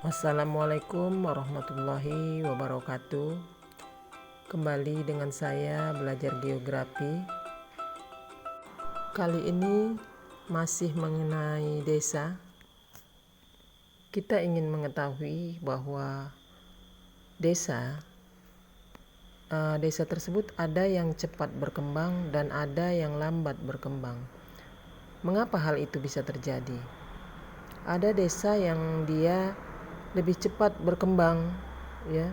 Assalamualaikum warahmatullahi wabarakatuh. Kembali dengan saya belajar geografi. Kali ini masih mengenai desa. Kita ingin mengetahui bahwa desa tersebut ada yang cepat berkembang dan ada yang lambat berkembang. Mengapa hal itu bisa terjadi? Ada desa yang dia lebih cepat berkembang, ya.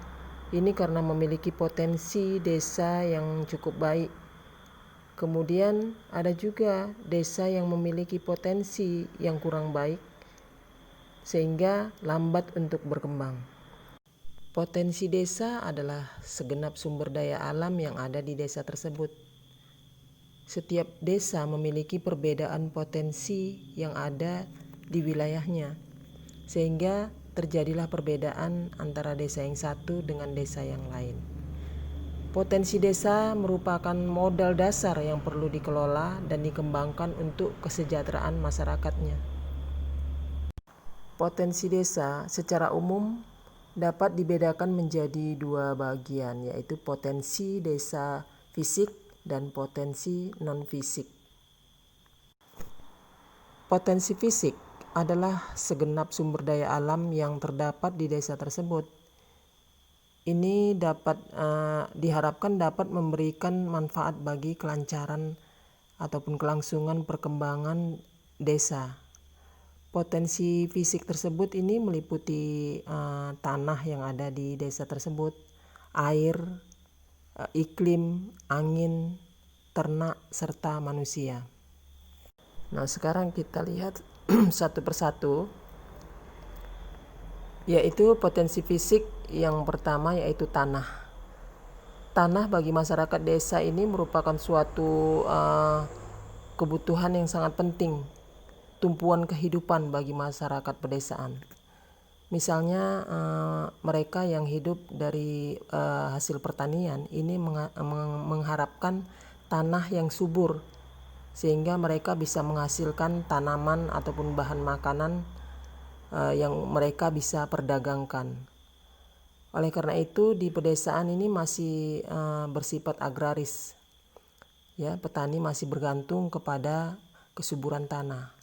Ini karena memiliki potensi desa yang cukup baik. Kemudian ada juga desa yang memiliki potensi yang kurang baik sehingga lambat untuk berkembang. Potensi desa adalah segenap sumber daya alam yang ada di desa tersebut. Setiap desa memiliki perbedaan potensi yang ada di wilayahnya, sehingga terjadilah perbedaan antara desa yang satu dengan desa yang lain. Potensi desa merupakan modal dasar yang perlu dikelola dan dikembangkan untuk kesejahteraan masyarakatnya. Potensi desa secara umum dapat dibedakan menjadi dua bagian, yaitu potensi desa fisik dan potensi non-fisik. Potensi fisik adalah segenap sumber daya alam yang terdapat di desa tersebut. Ini diharapkan dapat memberikan manfaat bagi kelancaran ataupun kelangsungan perkembangan desa. Potensi fisik tersebut ini meliputi tanah yang ada di desa tersebut, air, iklim, angin, ternak, serta manusia. Nah, sekarang kita lihat satu persatu, yaitu potensi fisik yang pertama yaitu tanah. Tanah bagi masyarakat desa ini merupakan suatu kebutuhan yang sangat penting, tumpuan kehidupan bagi masyarakat pedesaan. Misalnya mereka yang hidup dari hasil pertanian ini mengharapkan tanah yang subur, sehingga mereka bisa menghasilkan tanaman ataupun bahan makanan yang mereka bisa perdagangkan. Oleh karena itu di pedesaan ini masih bersifat agraris. Ya, petani masih bergantung kepada kesuburan tanah.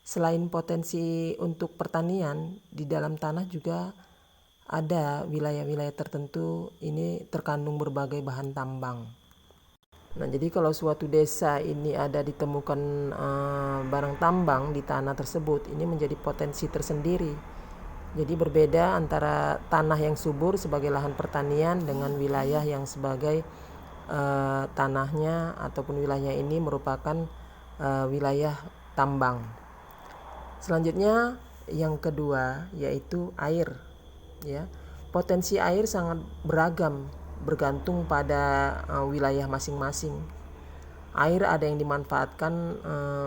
Selain potensi untuk pertanian, di dalam tanah juga ada wilayah-wilayah tertentu ini terkandung berbagai bahan tambang. Nah, jadi kalau suatu desa ini ada ditemukan barang tambang di tanah tersebut, ini menjadi potensi tersendiri. Jadi berbeda antara tanah yang subur sebagai lahan pertanian dengan wilayah yang sebagai tanahnya ataupun wilayahnya ini merupakan wilayah tambang. Selanjutnya yang kedua yaitu air. Ya, potensi air sangat beragam, bergantung pada wilayah masing-masing. Air ada yang dimanfaatkan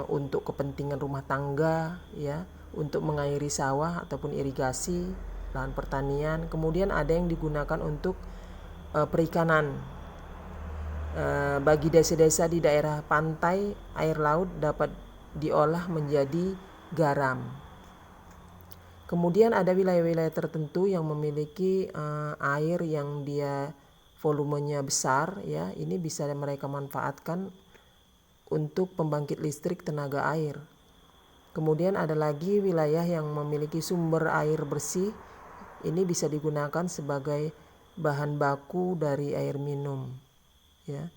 untuk kepentingan rumah tangga, ya, untuk mengairi sawah ataupun irigasi, lahan pertanian. Kemudian ada yang digunakan untuk perikanan. Bagi desa-desa di daerah pantai, air laut dapat diolah menjadi garam. Kemudian ada wilayah-wilayah tertentu yang memiliki air yang dia volumenya besar, ya, ini bisa mereka manfaatkan untuk pembangkit listrik tenaga air. Kemudian ada lagi wilayah yang memiliki sumber air bersih, ini bisa digunakan sebagai bahan baku dari air minum, ya.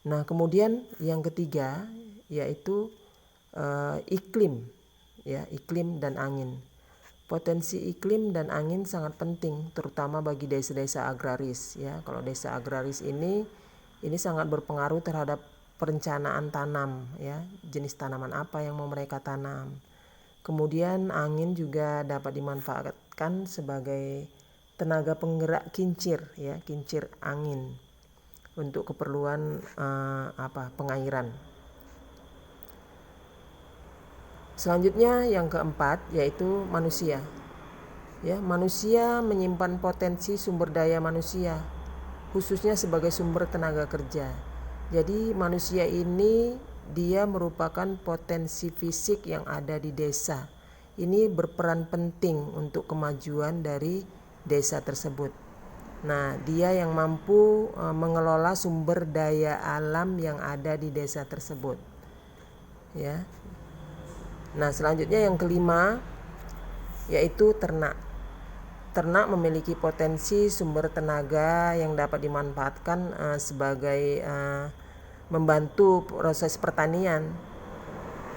Nah, kemudian yang ketiga yaitu iklim, ya, iklim dan angin. Potensi iklim dan angin sangat penting, terutama bagi desa-desa agraris, ya. Kalau desa agraris ini sangat berpengaruh terhadap perencanaan tanam, ya, jenis tanaman apa yang mau mereka tanam. Kemudian angin juga dapat dimanfaatkan sebagai tenaga penggerak kincir, ya, kincir angin untuk keperluan pengairan. Selanjutnya yang keempat yaitu manusia. Ya, manusia menyimpan potensi sumber daya manusia, khususnya sebagai sumber tenaga kerja. Jadi manusia ini dia merupakan potensi fisik yang ada di desa ini berperan penting untuk kemajuan dari desa tersebut. Nah, dia yang mampu mengelola sumber daya alam yang ada di desa tersebut. Ya. Nah, selanjutnya yang kelima yaitu ternak. Ternak memiliki potensi sumber tenaga yang dapat dimanfaatkan sebagai membantu proses pertanian.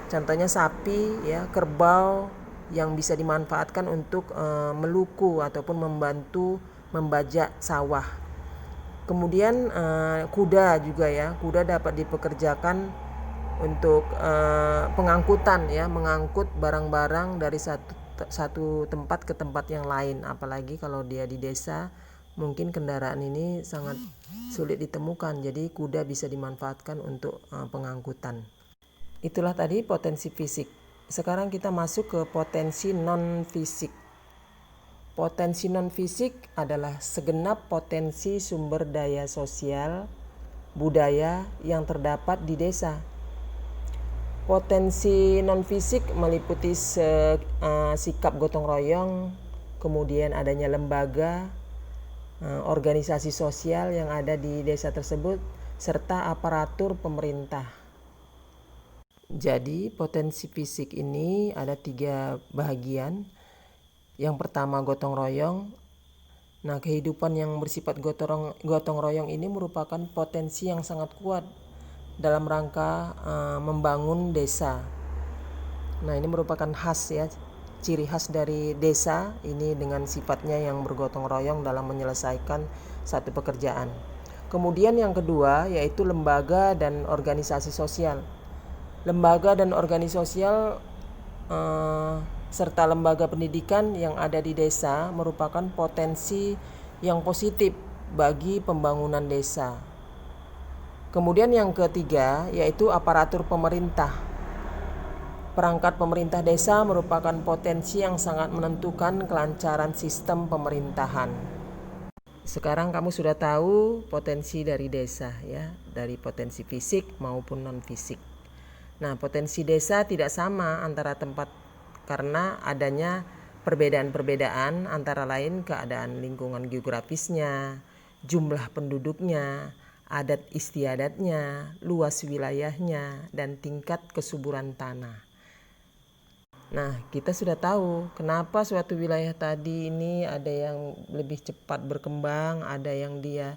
Contohnya sapi, ya, kerbau yang bisa dimanfaatkan untuk meluku ataupun membantu membajak sawah. Kemudian kuda juga, ya, kuda dapat dipekerjakan untuk pengangkutan, ya, mengangkut barang-barang dari satu tempat ke tempat yang lain. Apalagi kalau dia di desa, mungkin kendaraan ini sangat sulit ditemukan, jadi kuda bisa dimanfaatkan untuk pengangkutan. Itulah tadi potensi fisik. Sekarang kita masuk ke potensi non fisik. Potensi non fisik adalah segenap potensi sumber daya sosial, budaya yang terdapat di desa. Potensi non fisik meliputi sikap gotong royong, kemudian adanya lembaga, organisasi sosial yang ada di desa tersebut, serta aparatur pemerintah. Jadi potensi fisik ini ada 3 bahagian. Yang pertama gotong royong. Nah, kehidupan yang bersifat gotong royong ini merupakan potensi yang sangat kuat dalam rangka membangun desa. Nah, ini merupakan khas, ya, ciri khas dari desa ini dengan sifatnya yang bergotong royong dalam menyelesaikan satu pekerjaan. Kemudian yang kedua yaitu lembaga dan organisasi sosial. Lembaga dan organisasi sosial serta lembaga pendidikan yang ada di desa merupakan potensi yang positif bagi pembangunan desa. Kemudian yang ketiga yaitu aparatur pemerintah. Perangkat pemerintah desa merupakan potensi yang sangat menentukan kelancaran sistem pemerintahan. Sekarang kamu sudah tahu potensi dari desa, ya, dari potensi fisik maupun non fisik. Nah, potensi desa tidak sama antara tempat karena adanya perbedaan-perbedaan antara lain keadaan lingkungan geografisnya, jumlah penduduknya, adat istiadatnya, luas wilayahnya, dan tingkat kesuburan tanah. Nah, kita sudah tahu kenapa suatu wilayah tadi ini ada yang lebih cepat berkembang, ada yang dia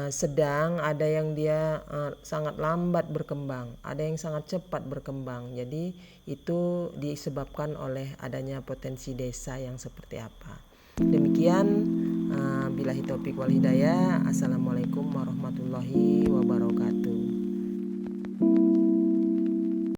sedang, ada yang dia sangat lambat berkembang, ada yang sangat cepat berkembang. Jadi itu disebabkan oleh adanya potensi desa yang seperti apa. Demikian, billahi taufiq wal hidayah. Assalamualaikum.